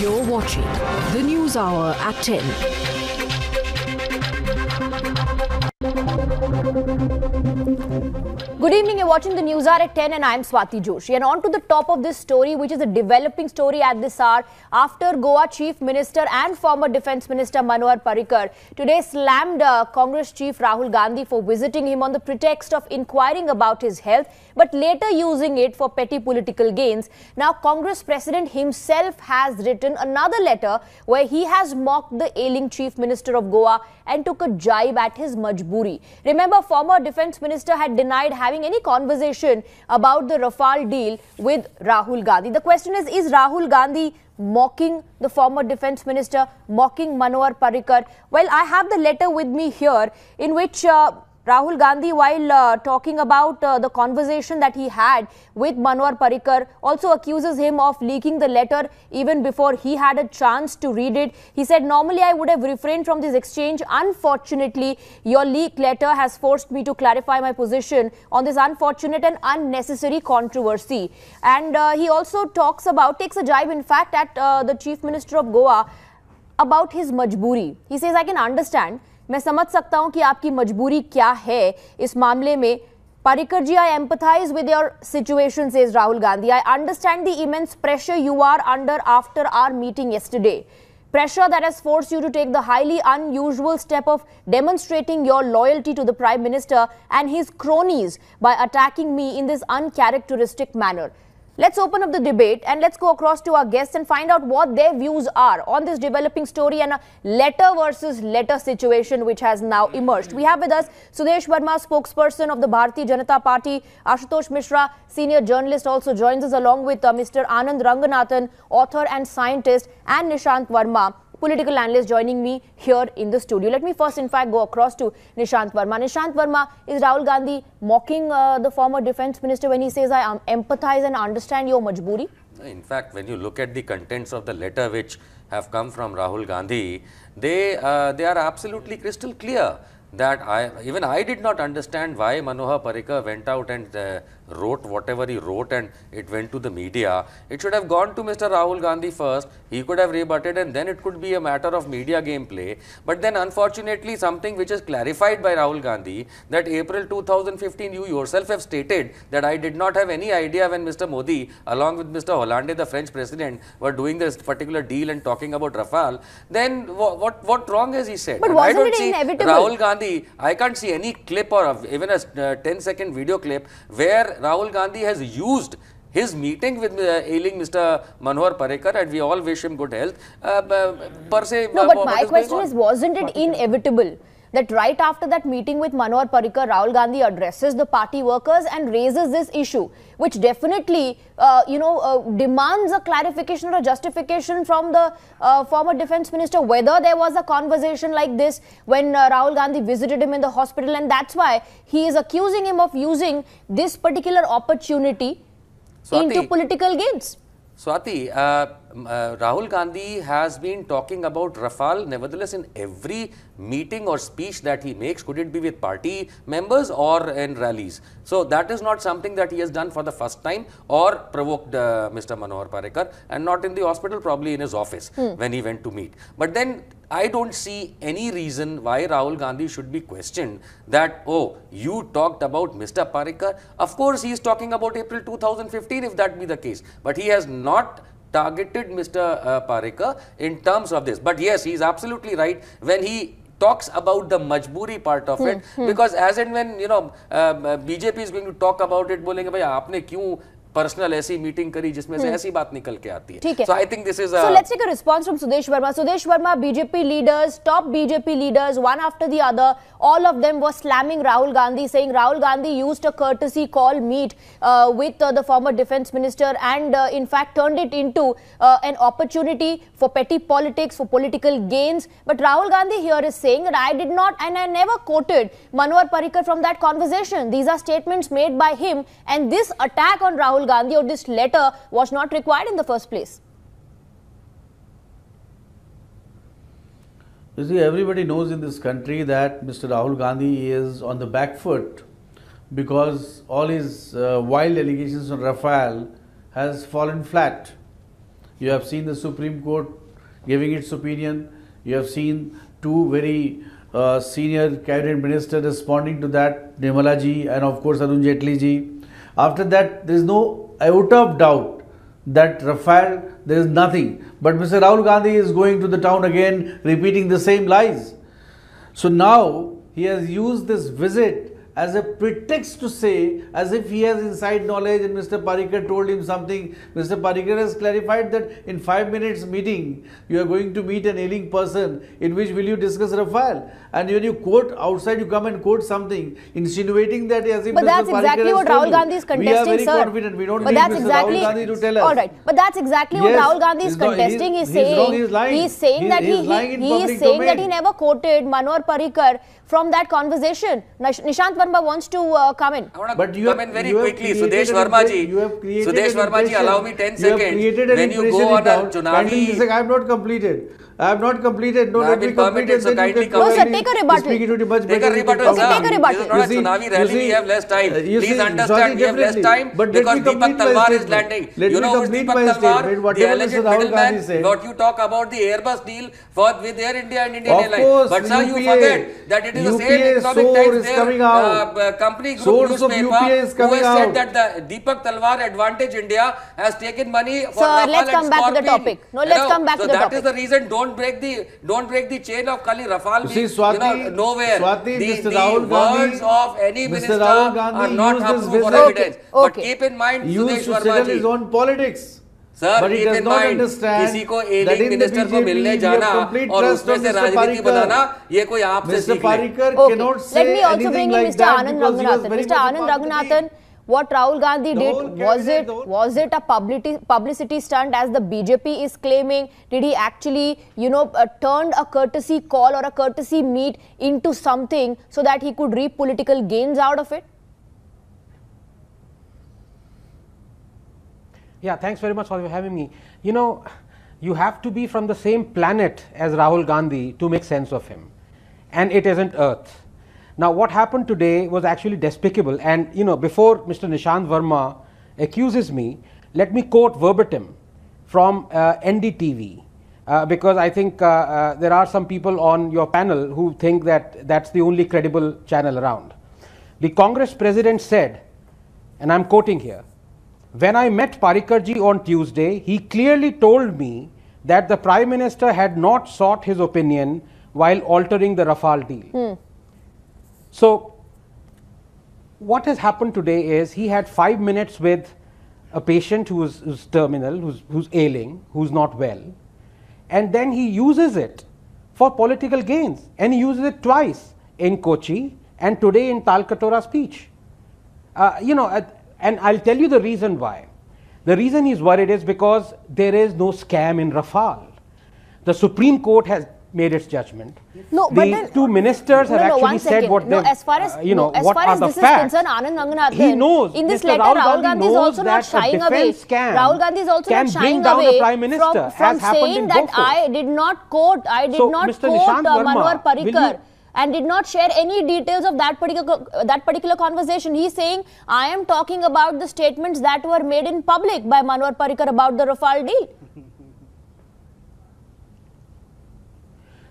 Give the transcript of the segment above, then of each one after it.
You're watching the News Hour at 10. Good evening, you're watching the News Hour at 10 and I'm Swati Joshi. And on to the top of this story, which is a developing story at this hour after Goa Chief Minister and former Defence Minister Manohar Parrikar today slammed Congress Chief Rahul Gandhi for visiting him on the pretext of inquiring about his health, but later using it for petty political gains. Now, Congress President himself has written another letter where he has mocked the ailing Chief Minister of Goa and took a jibe at his majboori. Remember, former Defence Minister had denied having any conversation about the Rafale deal with Rahul Gandhi. The question is Rahul Gandhi mocking the former Defence Minister, mocking Manohar Parrikar? Well, I have the letter with me here in which Rahul Gandhi, while talking about the conversation that he had with Manohar Parrikar, also accuses him of leaking the letter even before he had a chance to read it. He said, "Normally I would have refrained from this exchange. Unfortunately, your leaked letter has forced me to clarify my position on this unfortunate and unnecessary controversy." And he also takes a jibe, in fact, at the Chief Minister of Goa about his majboori. He says, "I can understand. मैं समझ सकता हूं कि आपकी मजबूरी क्या है इस मामले में. Parrikar ji, I empathize with your situation," says Rahul Gandhi. "I understand the immense pressure you are under after our meeting yesterday. Pressure that has forced you to take the highly unusual step of demonstrating your loyalty to the Prime Minister and his cronies by attacking me in this uncharacteristic manner." Let's open up the debate and let's go across to our guests and find out what their views are on this developing story and a letter versus letter situation which has now emerged. We have with us Sudesh Verma, spokesperson of the Bharatiya Janata Party. Ashutosh Mishra, senior journalist, also joins us along with Mr. Anand Ranganathan, author and scientist, and Nishant Verma, political analyst, joining me here in the studio. Let me first, in fact, go across to Nishant Verma. Nishant Verma, is Rahul Gandhi mocking the former defence minister when he says, "I empathize and understand your majboori"? In fact, when you look at the contents of the letter which have come from Rahul Gandhi, they are absolutely crystal clear. That even I did not understand why Manohar Parrikar went out and wrote whatever he wrote and it went to the media. It should have gone to Mr. Rahul Gandhi first. He could have rebutted and then it could be a matter of media gameplay. But then unfortunately something which is clarified by Rahul Gandhi, that April 2015 you yourself have stated that I did not have any idea when Mr. Modi along with Mr. Hollande, the French president, were doing this particular deal and talking about Rafale. Then what wrong has he said? But and wasn't it inevitable? Rahul Gandhi, I can't see any clip or even a 10-second video clip where Rahul Gandhi has used his meeting with ailing Mr. Manohar Parrikar, and we all wish him good health. Per se, no, but my question is, wasn't it inevitable that right after that meeting with Manohar Parrikar, Rahul Gandhi addresses the party workers and raises this issue, which definitely, demands a clarification or a justification from the former defence minister, whether there was a conversation like this when Rahul Gandhi visited him in the hospital, and that's why he is accusing him of using this particular opportunity into political gains. Swati, Rahul Gandhi has been talking about Rafale, nevertheless, in every meeting or speech that he makes, could it be with party members or in rallies. So that is not something that he has done for the first time or provoked Mr. Manohar Parrikar, and not in the hospital, probably in his office when he went to meet. But then I don't see any reason why Rahul Gandhi should be questioned that, oh, you talked about Mr. Parrikar. Of course, he is talking about April 2015 if that be the case, but he has not targeted Mr. Parrikar in terms of this. But yes, he is absolutely right when he talks about the majboori part of it, because as and when BJP is going to talk about it, बोलेंगे भाई आपने क्यों personal ऐसी meeting करी जिसमें से ऐसी बात निकल के आती है. So I think this is So let's take a response from Sudesh Verma. Sudesh Verma, BJP leaders, top BJP leaders, one after the other, all of them were slamming Rahul Gandhi, saying Rahul Gandhi used a courtesy call meet with the former defence minister and in fact turned it into an opportunity for petty politics, for political gains. But Rahul Gandhi here is saying that I did not and I never quoted Manohar Parrikar from that conversation. These are statements made by him, and this attack on Rahul Gandhi or this letter was not required in the first place. You see, everybody knows in this country that Mr. Rahul Gandhi is on the back foot because all his wild allegations on Rafale has fallen flat. You have seen the Supreme Court giving its opinion. You have seen two very senior cabinet ministers responding to that, Nirmala ji and of course Arun Jaitley ji. After that, there is no iota of doubt that Rafale, there is nothing. But Mr. Rahul Gandhi is going to the town again, repeating the same lies. So now he has used this visit as a pretext to say, as if he has inside knowledge and Mr. Parrikar told him something. Mr. Parrikar has clarified that in 5 minutes meeting, you are going to meet an ailing person, in which will you discuss Rafale. And when you quote outside, you come and quote something, insinuating that as if but Mr. that's Parrikar exactly has what told Rahul you. Gandhi is contesting, We are very sir. confident. We don't But need that's Mr. exactly, Rahul Gandhi to tell us. all right. But that's exactly what Yes, Rahul Gandhi is he's not- contesting. he's saying, wrong, he's lying. he's saying that He's lying in he public is saying that domain. he never quoted Manohar Parrikar from that conversation. Nishant Verma wants to come in. I want But to you come have- in very you have quickly. created Sudesh an Verma ji. impre- you have created Sudesh an Verma ji, impression. allow me 10 You have seconds. created an When you impression go on in a town. Kindly Chunavi... say, I have not completed. I have not completed. No, I let have me been complete permitted, it. so then you kindly can come in. No, sir, take a rebuttal. Speak it much Take a better. rebuttal, Okay, sir. take a rebuttal. This is not a You see- Chunavi you rally. see- We have less time. you Please see, understand, we have less definitely. time But let because me Deepak complete my Talwar is statement. landing. Let You me know who's complete Deepak my Talwar? statement. The Whatever alleged Mr. Rahul middleman. Gandhi said. What you talk about the Airbus deal with Air India and Indian Of Airlines. course, But sir, you UPA forget that it is the same UPA Economic source Times, is coming out. their company group Source of newspaper, UPA is who coming has said out. that the Deepak Talwar Advantage India has taken money for Sir, Rafale let's and come back to the Scorpene. topic. No, You let's know, come back to the So topic. that is the reason. Don't break the chain of Kali Rafale. You see, Swati, Nowhere. Swati, the Mr. Rahul Gandhi, words of any Mr. minister Rahul Gandhi are not used this approved for visit- evidence. Okay, But okay. keep in mind, He used Sudesh to Verma settle ji. his own politics. Sir, But he keep does in not mind, understand किसी को that एलिंग in the minister को BJP मिलने we have जाना complete और trust उसमें on से Mr. राजनीति Parrikar. बनाना ये कोई आपसे Mr. सीख ले. Parrikar Okay. cannot Let say me also anything bring in like Mr. that Anand because he was Raghunathan. very Mr. much Anand part of the Raghunathan, team. what Rahul Gandhi The did, whole was it a publicity stunt as the BJP is claiming? Did he actually, turned a courtesy call or a courtesy meet into something so that he could reap political gains out of it? Yeah, thanks very much for having me. You have to be from the same planet as Rahul Gandhi to make sense of him. And it isn't Earth. Now, what happened today was actually despicable. And, before Mr. Nishant Verma accuses me, let me quote verbatim from NDTV. Because I think there are some people on your panel who think that that's the only credible channel around. The Congress president said, and I'm quoting here, "When I met Parrikarji on Tuesday, he clearly told me that the Prime Minister had not sought his opinion while altering the Rafale deal." So, what has happened today is he had 5 minutes with a patient who's terminal, who's ailing, who's not well, and then he uses it for political gains, and he uses it twice in Kochi and today in Talkatora speech. And I'll tell you the reason why. The reason he's worried is because there is no scam in Rafale. The Supreme Court has made its judgment. No, but then, two ministers have actually one said second. what No, they, as far as what far are as the this facts. is concerned, Anand Raghunathan, He knows. in this Mr. letter, Rahul Gandhi is knows also not that a shying away. defense scam Rahul Gandhi is also can not bring shying down the away Prime Minister, from as happened saying in that Bofors. I did not quote Mr. Nishant Verma, Manohar will Parrikar. you- And did not share any details of that particular conversation. He's saying, I am talking about the statements that were made in public by Manohar Parrikar about the Rafale deal.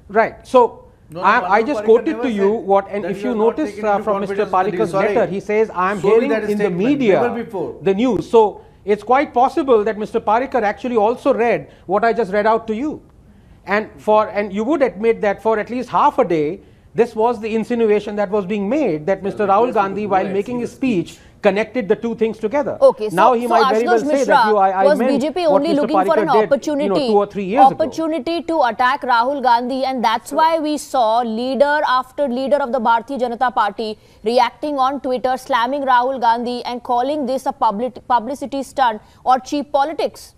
Right. So, No, I Manohar just Parrikar quoted never to you said what, and that if you you have not notice taken into from Mr. confidence Parrikar's sorry. letter, he says, I am Show me hearing that in the statement, media never before. the news. So, it's quite possible that Mr. Parrikar actually also read what I just read out to you. And you would admit that for at least half a day, this was the insinuation that was being made, that Mr. Rahul Gandhi, while making his speech, connected the two things together. Okay, so, now he might very well Ashutosh say Mishra that I was meant BJP what only Mr. looking for an Parrikar did, opportunity, 2 or 3 years ago. to attack Rahul Gandhi, and that's why we saw leader after leader of the Bharatiya Janata Party reacting on Twitter, slamming Rahul Gandhi and calling this a publicity stunt or cheap politics.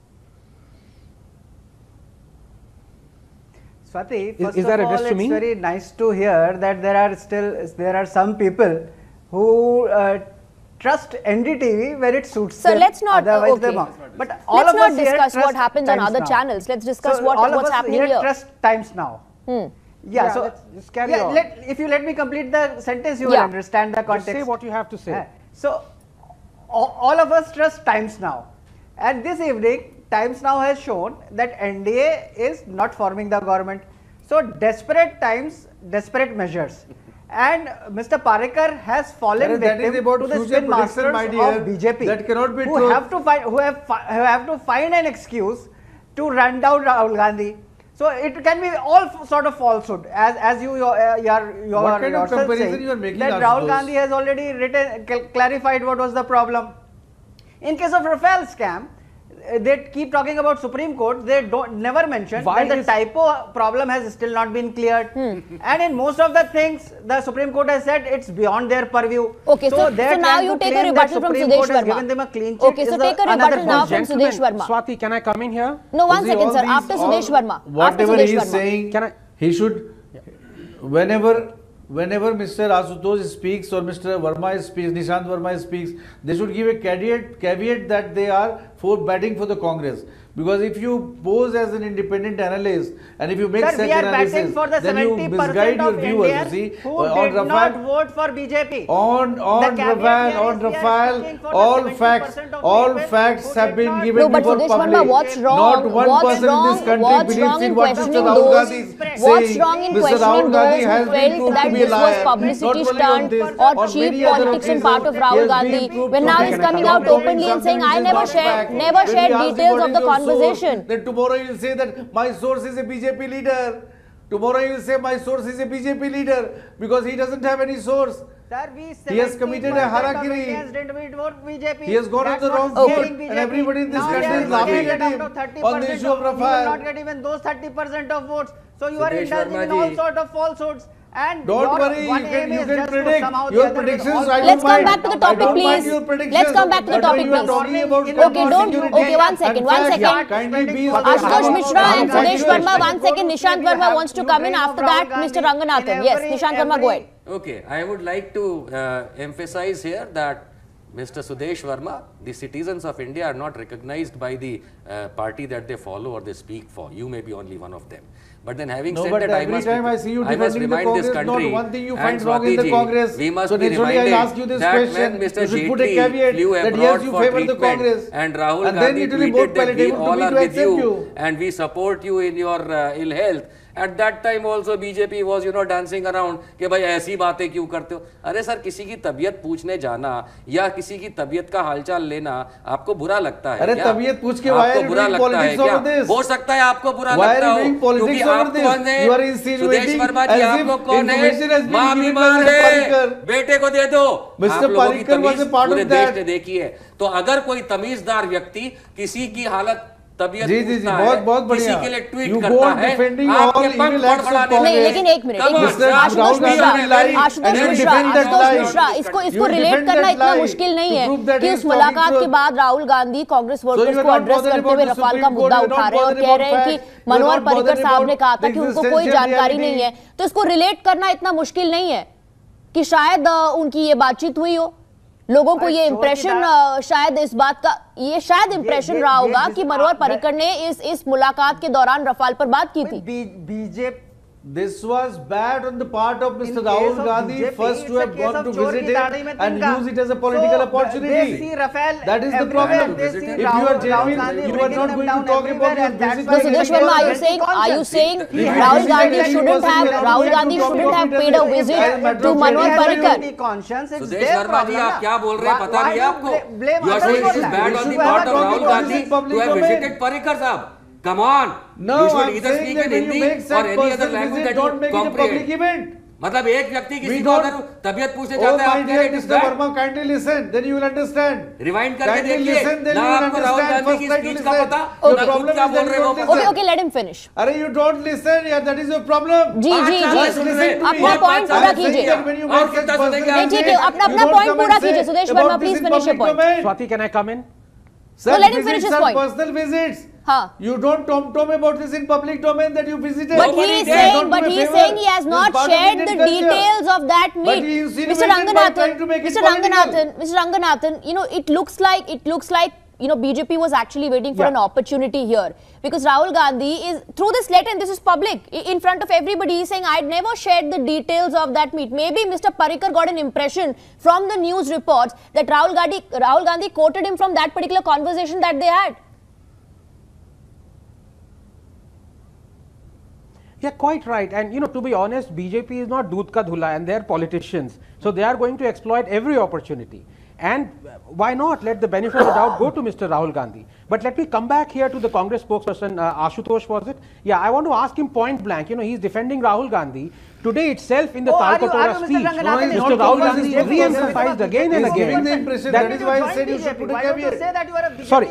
Swati, Is first that of all, addressed to it's me? very nice to hear that there are some people who trust NDTV where it suits So them. let's not, Otherwise okay. they won't. But all Let's of not us here discuss what trust happens on Times other Now. channels. Let's discuss So all of what's us happening here. Trust Times Now. Yeah, so let's just carry on. if you let me complete the sentence, you will Yeah. understand the Just context. say what you have to say. So all of us trust Times Now. And this evening, times now has shown that NDA is not forming the government. So desperate times, desperate measures. And Mr. Parrikar has fallen victim to the spin masters of BJP, that cannot be who have to find have to find an excuse to run down Rahul Gandhi. So it can be all sort of falsehood, as you what kind of comparison saying you are making, that Rahul Gandhi has already clarified what was the problem. In case of Rafale scam, they keep talking about Supreme Court. They never mention that the typo problem has still not been cleared. And in most of the things, the Supreme Court has said it's beyond their purview. Okay, so now you take a rebuttal from Sudesh Verma. Given them a clean okay, so take a rebuttal now from Sudesh Verma. Swati, can I come in here? No, one second, sir. After Sudesh Verma. Whatever he is saying, he should, whenever Mr. Ashutosh speaks or Mr. Verma speaks, Nishant Verma speaks, they should give a caveat that they are batting for the Congress. Because if you pose as an independent analyst and if you make such analysis, then you misguide your viewers. You see, who did not vote for BJP. On Rafale, all facts have been given before public. Verma, what's wrong? Not one person in this country believes in what Mr. Rahul Gandhi is saying. What's wrong in questioning those who felt that this was publicity stunt or cheap politics on part of Rahul Gandhi, when now he's coming out openly and saying, I never shared details of the conversation. Then tomorrow you will say that my source is a BJP leader. Tomorrow you will say my source is a BJP leader because he doesn't have any source. Sir, he has committed a harakiri. He has gone on the wrong foot, and everybody in this country is laughing at him on the issue of Rafale. You will not get even those 30% of votes. So you are indulging in all sort of falsehoods. And don't worry, you can predict your predictions. Let's come back to the topic, please. Let's come back to the topic, please. Okay, one second. Ashutosh Mishra and Sudesh Verma, 1 second. Nishant Verma wants to come in. After that, Mr. Ranganathan. Yes, Nishant Verma, go ahead. Okay, I would like to emphasize here that Mr. Sudesh Verma, the citizens of India are not recognized by the party that they follow or they speak for. You may be only one of them. But then having said that, I must remind this country, one thing you find wrong in the Congress. We must be reminded that when Mr. Jaitley flew abroad for treatment and Rahul Gandhi tweeted that we all are with you and we support you in your ill health. At that time also BJP was, dancing around कि भाई ऐसी बातें क्यों करते हो? अरे sir, किसी की तबीयत पूछने जाना या किसी की तबीयत का हालचाल लेना आपको बुरा लगता है? अरे तबीयत पूछ के आपको बुरा लगता है क्या? हो सकता है आपको बुरा लगता हो क्योंकि आप कौन है? सुदेश वर्मा जी, आपको कौन है? माँ बीमार है, बेटे को दे दो। आप लोगों की तमीज पूरे देश ने देखी है। तो अगर कोई तमीजदार व्यक्ति किसी की हालत तबीयत बहुत बढ़िया, किसी के लिए ट्वीट करता है, आपके पंख फड़फड़ाने नहीं, लेकिन एक मिनट, आशुतोष मिश्रा, इसको रिलेट करना इतना मुश्किल नहीं है कि उस मुलाकात के बाद राहुल गांधी कांग्रेस वर्कर्स को एड्रेस करते हुए रफाल का मुद्दा उठा रहे हैं और कह रहे हैं कि मनोहर पर्रिकर साहब ने कहा था कि उनको कोई जानकारी नहीं है। तो इसको रिलेट करना इतना मुश्किल नहीं है कि शायद उनकी ये बातचीत हुई हो। लोगों को ये इंप्रेशन शायद इस बात का शायद इंप्रेशन रहा होगा कि मनोहर पर्रिकर ने इस मुलाकात के दौरान रफाल पर बात की थी। BJP This was bad on the part of Mr. Rahul Gandhi first to have gone to visit him and use it as a political opportunity. That is the problem. If you are genuine, you are not going to talk about your visit. So Sudesh Verma, are you saying Rahul Gandhi shouldn't have paid a visit to Manwar Parrikar? Sudesh Verma ji, आप क्या बोल रहे हैं पता नहीं आपको? You are saying it is bad on the part of Rahul Gandhi to have visited Parrikar साहब. Come on. No, you should either speak in Hindi or any other language that you comprehend. मतलब एक व्यक्ति किसी को अगर तबीयत पूछने जाता है, आप कह रहे हैं Mr. Verma, kindly listen, then you will understand. Rewind करके देखिए, ना आपको राहुल गांधी की स्पीच का पता, ना खुद क्या बोल रहे हो। Okay, let him finish. अरे you don't listen, yeah, that is your problem. जी, अपना पॉइंट पूरा कीजिए। ठीक है, अपना पॉइंट पूरा कीजिए। Sudesh Verma, please finish your point. Swati, can I come in? Sir, let him finish his point. Personal visits. हाँ. You don't tom about this in public domain that you visited. But he is saying he has not shared the details of that meet. Mr. Ranganathan, it looks like BJP was actually waiting for an opportunity here, because Rahul Gandhi is, through this letter, and this is public, in front of everybody, he's saying, I'd never shared the details of that meet. Maybe Mr. Parrikar got an impression from the news reports that Rahul Gandhi quoted him from that particular conversation that they had. Yeah, quite right. And you know, to be honest, BJP is not doodh ka dhula, and they're politicians. So they are going to exploit every opportunity. And why not let the benefit of the doubt go to Mr. Rahul Gandhi? But let me come back here to the Congress spokesperson, Ashutosh, was it? Yeah, I want to ask him point blank. You know, he's defending Rahul Gandhi. Today itself in the Talkatora speech, Mr. Rahul Gandhi re-emphasized again and again. That is why I said you should put a caveat. Sorry,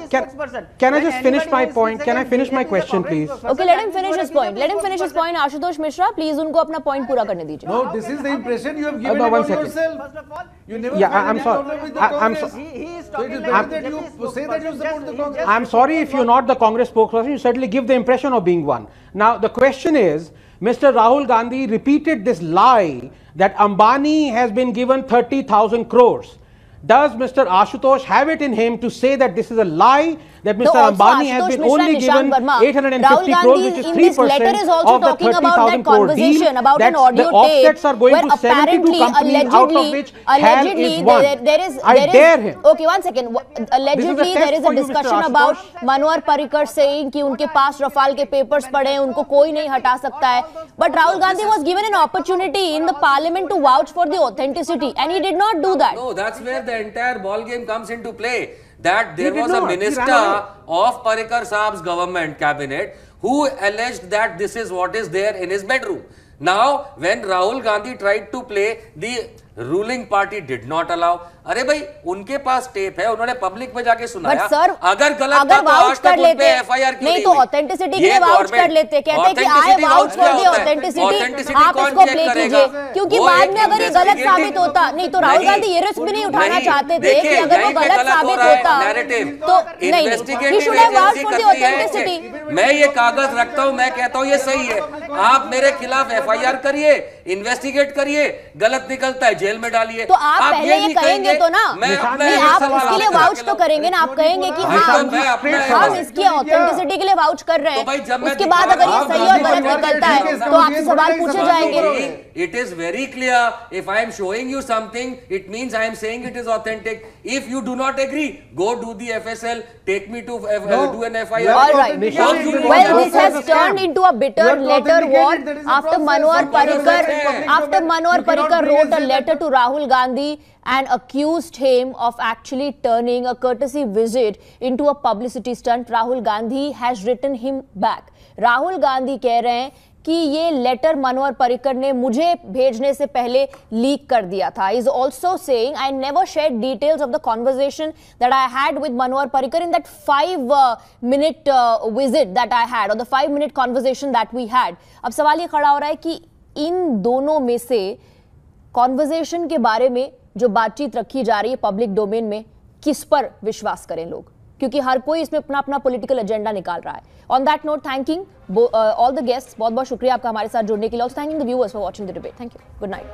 can I just finish my point? Can I finish my question, please? Okay, let him finish his point. Let him finish his point. Ashutosh Mishra, please unko apna point pura karne dijiye. No, this is the impression you have given about yourself. First of all, You never I'm sorry. he is talking like that you say that you support the Congress. I'm sorry if you're not the Congress spokesperson, you certainly give the impression of being one. Now, the question is, Mr. Rahul Gandhi repeated this lie that Ambani has been given 30,000 crores. Does Mr. Ashutosh have it in him to say that this is a lie, that Mr. Ambani has been only given 850 crores, which is 3% of the 30,000 crore deal, about that an audio the offsets are going to 72 companies, out of which HAL is one? I dare him. Okay, one second. Allegedly, there is a discussion about Manohar Parrikar saying कि उनके पास Rafale के papers पड़े हैं, उनको कोई नहीं हटा सकता है. But Rahul Gandhi was given an opportunity in the parliament to vouch for the authenticity, and he did not do that. No, that's where the entire ball game comes into play. That there was a minister of Parrikar Saab's government cabinet who alleged that this is what is there in his bedroom. Now, when Rahul Gandhi tried to play, the ruling party did not allow. अरे भाई उनके पास tape है, उन्होंने public में जाके सुनाया. But sir, अगर गलत था तो आज तक उन पे FIR क्यों नहीं तो ऑथेंटिसिटी के लिए वाउच कर लेते, कहते कि आई वाउच फॉर दी ऑथेंटिसिटी, आप इसको प्ले कीजिए, क्योंकि बाद में अगर ये गलत साबित होता, नहीं तो राहुल गांधी ये रिस्क भी नहीं उठाना चाहते थे कि अगर वो गलत साबित होता तो नहीं, he should have vouched for the authenticity. मैं ये कागज रखता हूँ, मैं कहता हूँ ये सही है, आप मेरे खिलाफ FIR करिए, इन्वेस्टिगेट करिए, गलत निकलता है जेल में डालिए. तो आप पहले ये कहेंगे तो ना, नहीं आप इसके लिए वाउच तो करेंगे ना, आप कहेंगे कि हाँ हम इसकी ऑथेंटिसिटी के लिए वाउच कर रहे हैं, उसके बाद अगर ये सही और गलत निकलता है तो आपसे सवाल पूछे जाएंगे. It is very clear. If I am showing you something, it means I am saying it is authentic. If you do not agree, go do the FSL. Take me to do an FIR. All right. Well, this has turned into a bitter letter war after Manohar Parrikar wrote a letter to Rahul Gandhi and accused him of actually turning a courtesy visit into a publicity stunt. Rahul Gandhi has written him back. Rahul Gandhi कह रहे हैं कि ये letter Manohar Parrikar ने मुझे भेजने से पहले लीक कर दिया था. He is also saying, I never shared details of the conversation that I had with Manohar Parrikar in that 5-minute visit that I had, or the 5-minute conversation that we had. अब सवाल ये खड़ा हो रहा है कि इन दोनों में से कॉन्वर्सेशन के बारे में जो बातचीत रखी जा रही है पब्लिक डोमेन में, किस पर विश्वास करें लोग, क्योंकि हर कोई इसमें अपना अपना पॉलिटिकल एजेंडा निकाल रहा है. On that note, thanking all the guests, बहुत बहुत शुक्रिया आपका हमारे साथ जुड़ने के लिए. Also thanking the viewers for watching the debate. Thank you. Good night.